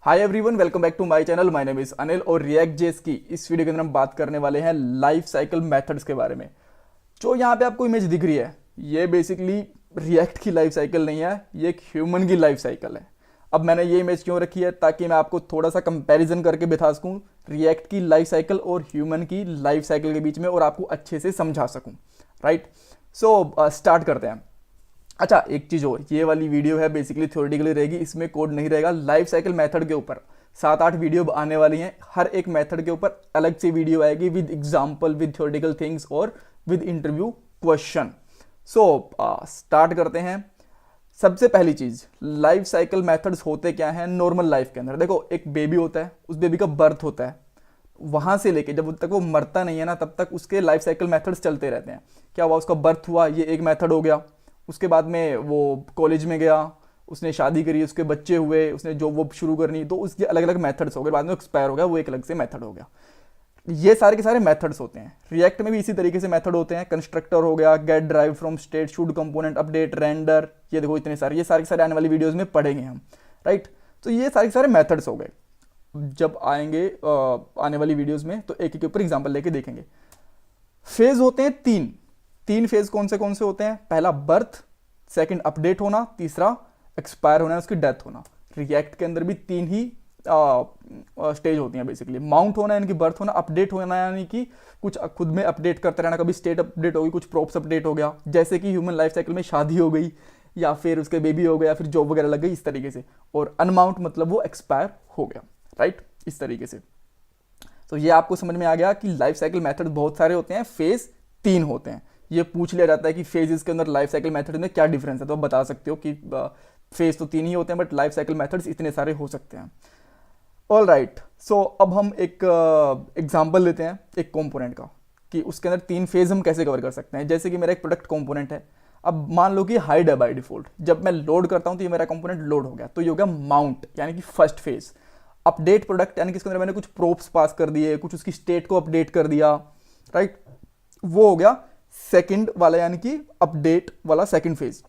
Hi everyone, welcome back to my channel. My name is Anil और React JS की इस video के अंदर हम बात करने वाले हैं लाइफ साइकिल मेथड्स के बारे में। जो यहाँ पे आपको इमेज दिख रही है, ये बेसिकली रिएक्ट की लाइफ साइकिल नहीं है, ये एक ह्यूमन की लाइफ साइकिल है। अब मैंने ये इमेज क्यों रखी है, ताकि मैं आपको थोड़ा सा कंपैरिजन करके बता सकूं रिएक्ट की लाइफ साइकिल और ह्यूमन की लाइफ साइकिल के बीच में, और आपको अच्छे से समझा सकूं। राइट, सो स्टार्ट करते हैं। अच्छा, एक चीज़ और, ये वाली वीडियो है बेसिकली थ्योरेटिकली रहेगी, इसमें कोड नहीं रहेगा। लाइफ साइकिल मेथड के ऊपर 7-8 वीडियो आने वाली हैं, हर एक मेथड के ऊपर अलग से वीडियो आएगी with example, with theoretical things और with interview question. So start करते हैं। सबसे पहली चीज़, लाइफ साइकिल मेथड्स होते क्या हैं नॉर्मल लाइफ के अंदर। देखो, एक बेबी होता है, उस बेबी का बर्थ होता है, वहां से लेके जब तक वो मरता नहीं है ना, तब तक उसके लाइफ साइकिल मेथड्स चलते रहते हैं। क्या हुआ, उसका बर्थ हुआ, ये एक मेथड हो गया। उसके बाद में वो कॉलेज में गया, उसने शादी करी, उसके बच्चे हुए, उसने जॉब वॉब शुरू करनी, तो उसके अलग अलग मेथड्स हो गए। बाद में एक्सपायर हो गया, वो एक अलग से मेथड हो गया। ये सारे के सारे मेथड्स होते हैं। रिएक्ट में भी इसी तरीके से मेथड होते हैं। कंस्ट्रक्टर हो गया, get derived from state, should component, update, render, ये देखो इतने सारे, ये सारे के सारे आने वाली वीडियोस में पढ़ेंगे हम। राइट, तो ये सारे के सारे मेथड्स हो गए। जब आएंगे आने वाली वीडियोस में तो एक एक के ऊपर एग्जाम्पल लेके देखेंगे। फेज होते हैं तीन। तीन फेज कौन से होते हैं? पहला बर्थ, सेकंड अपडेट होना, तीसरा एक्सपायर होना, उसकी डेथ होना। रिएक्ट के अंदर भी तीन ही स्टेज होती हैं बेसिकली। माउंट होना यानी कि बर्थ होना, अपडेट होना यानी कि कुछ खुद में अपडेट करते रहना, कभी स्टेट अपडेट होगी, कुछ प्रॉप्स अपडेट हो गया, जैसे कि ह्यूमन लाइफ साइकिल में शादी हो गई, या फिर उसके बेबी हो गया, या फिर जॉब वगैरह लग गई, इस तरीके से। और अनमाउंट मतलब वो एक्सपायर हो गया। राइट, इस तरीके से। तो ये आपको समझ में आ गया कि लाइफ साइकिल मेथड बहुत सारे होते हैं, फेज 3 होते हैं। ये पूछ लिया जाता है कि फेजेस के अंदर लाइफ साइकिल मेथड में क्या डिफरेंस है, तो आप बता सकते हो कि फेज तो 3 ही होते हैं, बट लाइफ साइकिल मेथड्स इतने सारे हो सकते हैं। ऑल राइट, सो अब हम एक एग्जांपल लेते हैं एक कंपोनेंट का, कि उसके अंदर 3 फेज हम कैसे कवर कर सकते हैं। जैसे कि मेरा एक प्रोडक्ट कंपोनेंट है। अब मान लो कि हाइड है बाय डिफॉल्ट, जब मैं लोड करता हूं तो ये मेरा कंपोनेंट लोड हो गया, तो ये हो गया माउंट यानी कि फर्स्ट फेज। अपडेट प्रोडक्ट यानी कि इसके अंदर मैंने कुछ प्रोप्स पास कर दिए, कुछ उसकी स्टेट को अपडेट कर दिया। राइट, वो हो गया सेकंड वाला यानी कि अपडेट वाला सेकंड फेज।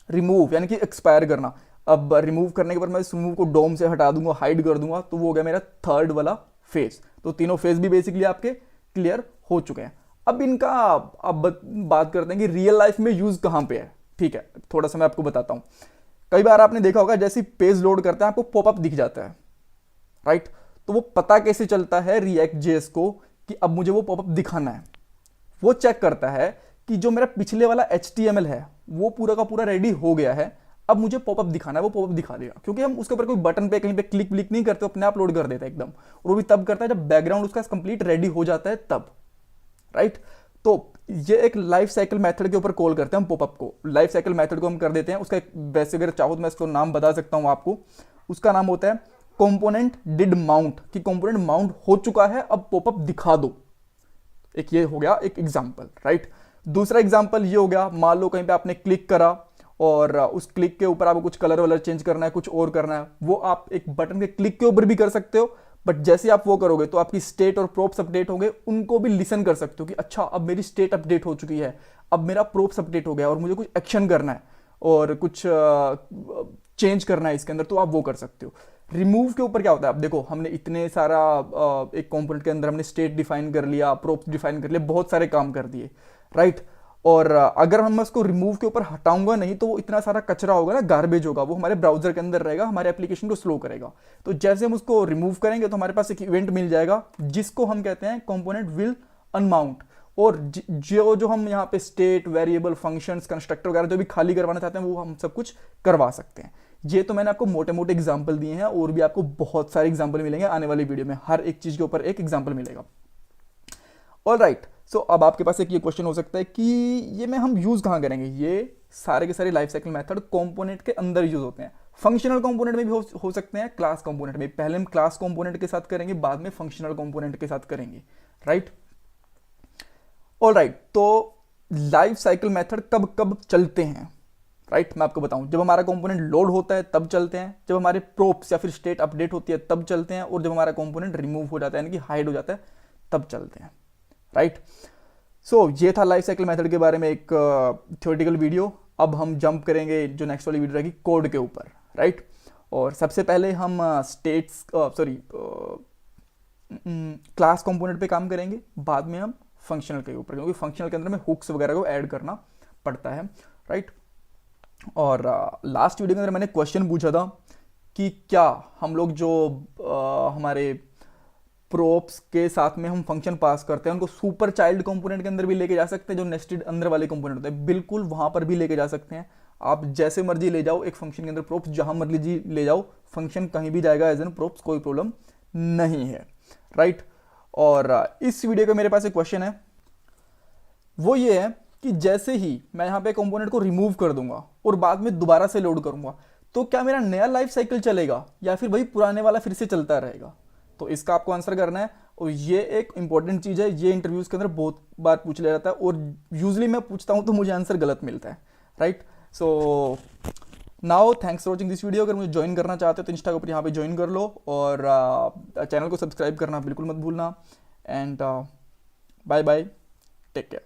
रिमूव यानी कि एक्सपायर करना। अब रिमूव करने के बाद मैं इस रिमूव को डोम से हटा दूंगा, हाइड कर दूंगा, तो वो हो गया मेरा थर्ड वाला फेज। तो तीनों फेज भी बेसिकली आपके क्लियर हो चुके हैं। अब इनका अब बात करते हैं कि रियल लाइफ में यूज कहां पे है। ठीक है, थोड़ा सा मैं आपको बताता हूं। कई बार आपने देखा होगा, जैसे पेज लोड करते हैं आपको पॉपअप दिख जाता है। राइट, तो वो पता कैसे चलता है रिएक्ट जेएस को कि अब मुझे वो पॉपअप दिखाना है? वो चेक करता है कि जो मेरा पिछले वाला HTML है वो पूरा का पूरा रेडी हो गया है, अब मुझे पॉपअप दिखाना है, वो पॉपअप दिखा देगा। क्योंकि हम उसके ऊपर कोई बटन पे कहीं पे क्लिक व्लिक नहीं करते, अपने आप लोड कर देता है एकदम। और वो भी तब करता है जब बैकग्राउंड उसका कंप्लीट रेडी हो जाता है तब। राइट, तो ये एक लाइफ साइकिल मेथड के ऊपर कॉल करते हैं हम पॉपअप को। लाइफ साइकिल मेथड को हम कर देते हैं उसका एक, वैसे अगर चाहो तो मैं इसको नाम बता सकता हूं आपको। उसका नाम होता है कंपोनेंट डिड माउंट, कि कंपोनेंट माउंट हो चुका है, अब पॉपअप दिखा दो। एक ये हो गया एक एग्जांपल। राइट, दूसरा एग्जांपल ये हो गया, मान लो कहीं पे आपने क्लिक करा और उस क्लिक के ऊपर आपको कुछ कलर वलर चेंज करना है, कुछ और करना है, वो आप एक बटन के क्लिक के ऊपर भी कर सकते हो। बट जैसे आप वो करोगे तो आपकी स्टेट और प्रोप्स अपडेट होंगे, उनको भी लिसन कर सकते हो कि अच्छा अब मेरी स्टेट अपडेट हो चुकी है, अब मेरा प्रोप्स अपडेट हो गया और मुझे कुछ एक्शन करना है और कुछ चेंज करना है इसके अंदर, तो आप वो कर सकते हो। रिमूव के ऊपर क्या होता है? अब देखो, हमने इतने सारा एक कंपोनेंट के अंदर हमने स्टेट डिफाइन कर लिया, प्रोप्स डिफाइन कर लिया, बहुत सारे काम कर दिए। राइट, और अगर हम उसको रिमूव के ऊपर हटाऊंगा नहीं तो वो इतना सारा कचरा होगा ना, गार्बेज होगा, वो हमारे ब्राउजर के अंदर रहेगा, हमारे एप्लीकेशन को स्लो करेगा। तो जैसे हम उसको रिमूव करेंगे तो हमारे पास एक इवेंट मिल जाएगा जिसको हम कहते हैं कंपोनेंट विल अनमाउंट। और जो जो हम यहाँ पे स्टेट, वेरिएबल, फंक्शंस, कंस्ट्रक्टर वगैरह जो भी खाली करवाना चाहते हैं वो हम सब कुछ करवा सकते हैं। ये तो मैंने आपको मोटे मोटे एग्जाम्पल दिए हैं, और भी आपको बहुत सारे एग्जाम्पल मिलेंगे आने वाली वीडियो में, हर एक चीज के ऊपर एक एग्जाम्पल मिलेगा। ऑल राइट, सो अब आपके पास एक ये क्वेश्चन हो सकता है कि ये में हम यूज कहां करेंगे? ये सारे के सारे लाइफ साइकिल मेथड कंपोनेंट के अंदर यूज होते हैं। फंक्शनल कंपोनेंट में भी हो सकते हैं, क्लास कंपोनेंट में। पहले हम क्लास कंपोनेंट के साथ करेंगे, बाद में फंक्शनल कंपोनेंट के साथ करेंगे। राइट, ऑल राइट, तो लाइफ साइकिल मेथड कब कब चलते हैं? राइट, मैं आपको बताऊं, जब हमारा कंपोनेंट लोड होता है तब चलते हैं, जब हमारे प्रोप्स या फिर स्टेट अपडेट होती है तब चलते हैं, और जब हमारा कंपोनेंट रिमूव हो जाता है यानी कि हाइड हो जाता है तब चलते हैं। राइट, सो ये था लाइफ साइकिल मेथड के बारे में एक थ्योरेटिकल वीडियो। अब हम जंप करेंगे जो नेक्स्ट वाली वीडियो रहेगी कोड के ऊपर। राइट, और सबसे पहले हम स्टेट्स क्लास कंपोनेंट पे काम करेंगे, बाद में हम फंक्शनल के ऊपर, क्योंकि फंक्शनल के अंदर में हुक्स वगैरह को ऐड करना पड़ता है, राइट। और लास्ट वीडियो के अंदर मैंने क्वेश्चन पूछा था कि क्या हम लोग जो हमारे प्रोप्स के साथ में हम फंक्शन पास करते हैं उनको सुपर चाइल्ड कंपोनेंट के अंदर भी लेके जा सकते हैं, जो नेस्टेड अंदर वाले कंपोनेंट होते हैं, बिल्कुल वहां पर भी लेके जा सकते हैं। आप जैसे मर्जी ले जाओ एक फंक्शन के अंदर प्रोप्स, जहां मर्जी ले जाओ, फंक्शन कहीं भी जाएगा एज एन प्रोप्स, कोई प्रॉब्लम नहीं है, राइट। और इस वीडियो का मेरे पास एक क्वेश्चन है, वो ये है कि जैसे ही मैं यहाँ पे कंपोनेंट को रिमूव कर दूंगा और बाद में दोबारा से लोड करूंगा, तो क्या मेरा नया लाइफ साइकिल चलेगा या फिर वही पुराने वाला फिर से चलता रहेगा? तो इसका आपको आंसर करना है, और ये एक इंपॉर्टेंट चीज है, ये इंटरव्यूज के अंदर बहुत बार पूछ लिया जाता है और यूजली मैं पूछता हूँ तो मुझे आंसर गलत मिलता है, right. So now thanks for watching this video. अगर मुझे ज्वाइन करना चाहते हो तो इंस्टा के ऊपर यहाँ पे ज्वाइन कर लो, और चैनल को सब्सक्राइब करना बिल्कुल मत भूलना। And bye bye, take care.